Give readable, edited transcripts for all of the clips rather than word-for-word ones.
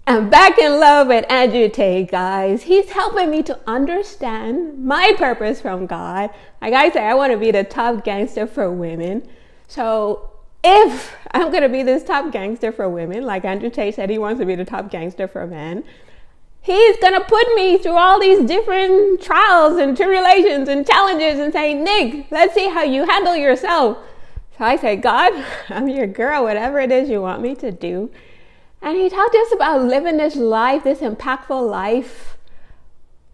I'm back in love with Andrew Tate, guys. He's helping me to understand my purpose from God. Like I say, I want to be the top gangster for women. So if I'm going to be this top gangster for women, like Andrew Tate said he wants to be the top gangster for men, he's going to put me through all these different trials and tribulations and challenges and say, Nick, let's see how you handle yourself. So I say, God, I'm your girl, whatever it is you want me to do. And he talked to us about living this life, this impactful life,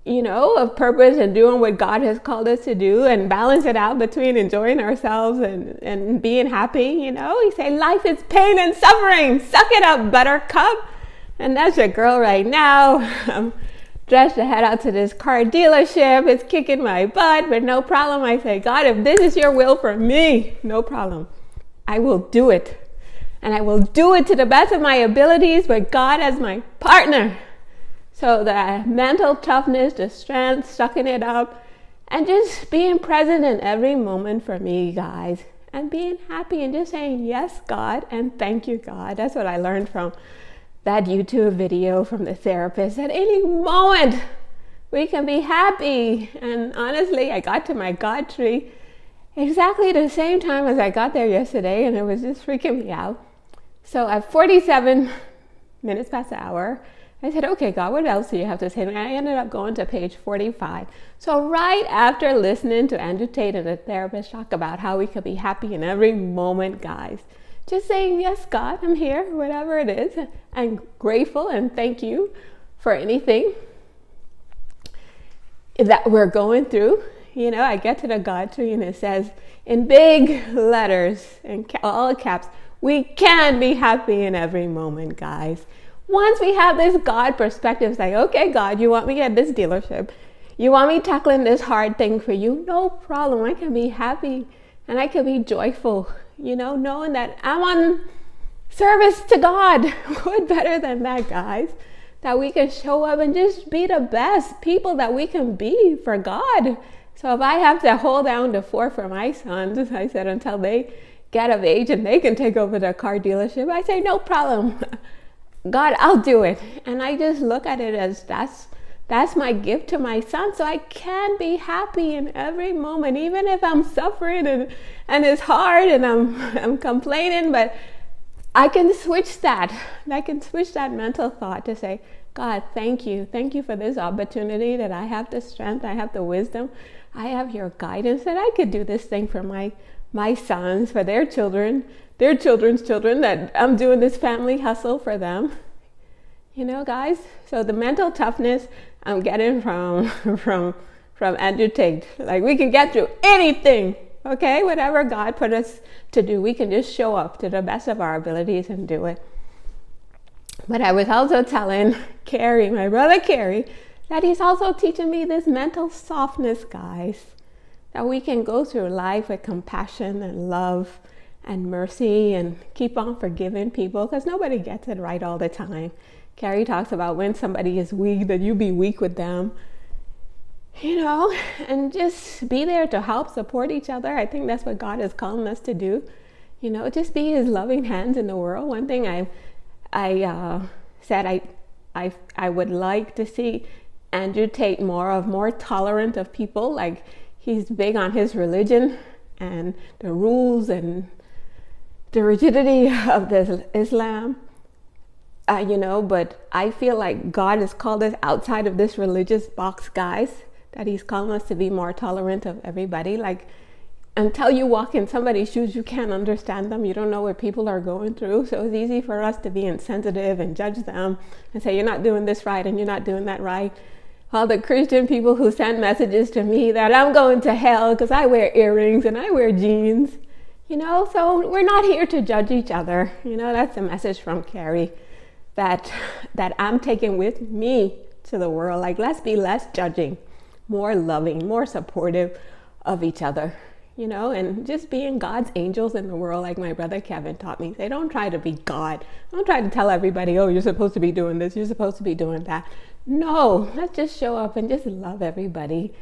of purpose and doing what God has called us to do and balance it out between enjoying ourselves and being happy. He said, life is pain and suffering. Suck it up, buttercup. And that's your girl right now. I'm dressed to head out to this car dealership. It's kicking my butt, but no problem. I say, God, if this is your will for me, no problem. I will do it. And I will do it to the best of my abilities with God as my partner. So the mental toughness, the strength, sucking it up, and just being present in every moment for me, guys. And being happy and just saying, yes, God, and thank you, God. That's what I learned from that YouTube video from the therapist. At any moment, we can be happy. And honestly, I got to my God tree exactly the same time as I got there yesterday, and it was just freaking me out. So at 47 minutes past the hour, I said, okay, God, what else do you have to say? And I ended up going to page 45. So right after listening to Andrew Tate and the therapist talk about how we could be happy in every moment, guys, just saying, yes, God, I'm here, whatever it is. I'm grateful and thank you for anything that we're going through. I get to the God tree and it says in big letters, in all caps, we can be happy in every moment, guys. Once we have this God perspective, it's like, okay, God, you want me at this dealership. You want me tackling this hard thing for you? No problem. I can be happy and I can be joyful, knowing that I'm on service to God. What better than that, guys? That we can show up and just be the best people that we can be for God. So if I have to hold down the fort for my sons, I said, until they get of age and they can take over the car dealership, I say, no problem. God, I'll do it. And I just look at it as that's my gift to my son. So I can be happy in every moment, even if I'm suffering and it's hard and I'm complaining, but I can switch that. I can switch that mental thought to say, God, thank you. Thank you for this opportunity that I have the strength, I have the wisdom, I have your guidance that I could do this thing for my sons, for their children, their children's children, that I'm doing this family hustle for them. Guys, so the mental toughness I'm getting from Andrew Tate. Like, we can get through anything, okay? Whatever God put us to do, we can just show up to the best of our abilities and do it. But I was also telling Carrie, my brother Carrie, that he's also teaching me this mental softness, guys. That we can go through life with compassion and love and mercy and keep on forgiving people, because nobody gets it right all the time. Carrie talks about when somebody is weak, that you be weak with them, and just be there to help support each other. I think that's what God is calling us to do. Just be his loving hands in the world. One thing I said I would like to see Andrew Tate more tolerant of people. Like, he's big on his religion and the rules and the rigidity of the Islam, but I feel like God has called us outside of this religious box, guys, that he's calling us to be more tolerant of everybody. Like, until you walk in somebody's shoes, you can't understand them. You don't know what people are going through. So it's easy for us to be insensitive and judge them and say, you're not doing this right and you're not doing that right. All the Christian people who send messages to me that I'm going to hell because I wear earrings and I wear jeans, so we're not here to judge each other. That's the message from Carrie that I'm taking with me to the world. Like, let's be less judging, more loving, more supportive of each other, and just being God's angels in the world, like my brother Kevin taught me. Say, don't try to be God. Don't try to tell everybody, oh, you're supposed to be doing this, you're supposed to be doing that. No, let's just show up and just love everybody.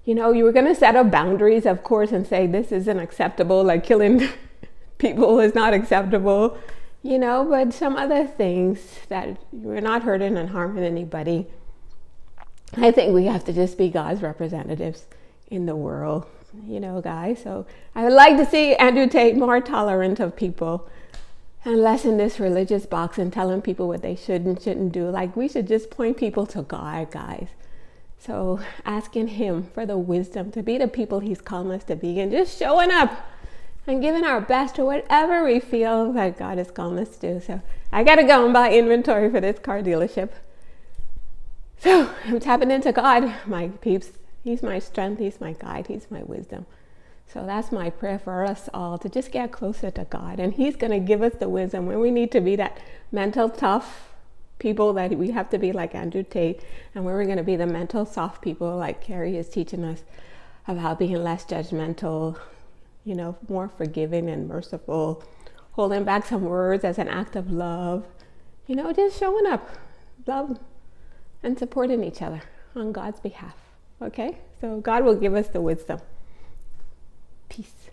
You were going to set up boundaries, of course, and say this isn't acceptable, like killing people is not acceptable. but some other things that we're not hurting and harming anybody. I think we have to just be God's representatives in the world, guys. So I would like to see Andrew Tate more tolerant of people and less in this religious box and telling people what they should and shouldn't do. Like, we should just point people to God, guys. So asking him for the wisdom to be the people he's calling us to be, and just showing up and giving our best to whatever we feel that God is calling us to do. So I got to go and buy inventory for this car dealership. So I'm tapping into God, my peeps. He's my strength. He's my guide. He's my wisdom. So that's my prayer for us all, to just get closer to God. And he's going to give us the wisdom when we need to be that mental tough people that we have to be like Andrew Tate, and where we're going to be the mental soft people like Carrie is teaching us about being less judgmental, more forgiving and merciful, holding back some words as an act of love, just showing up, love, and supporting each other on God's behalf. Okay? So God will give us the wisdom. Peace.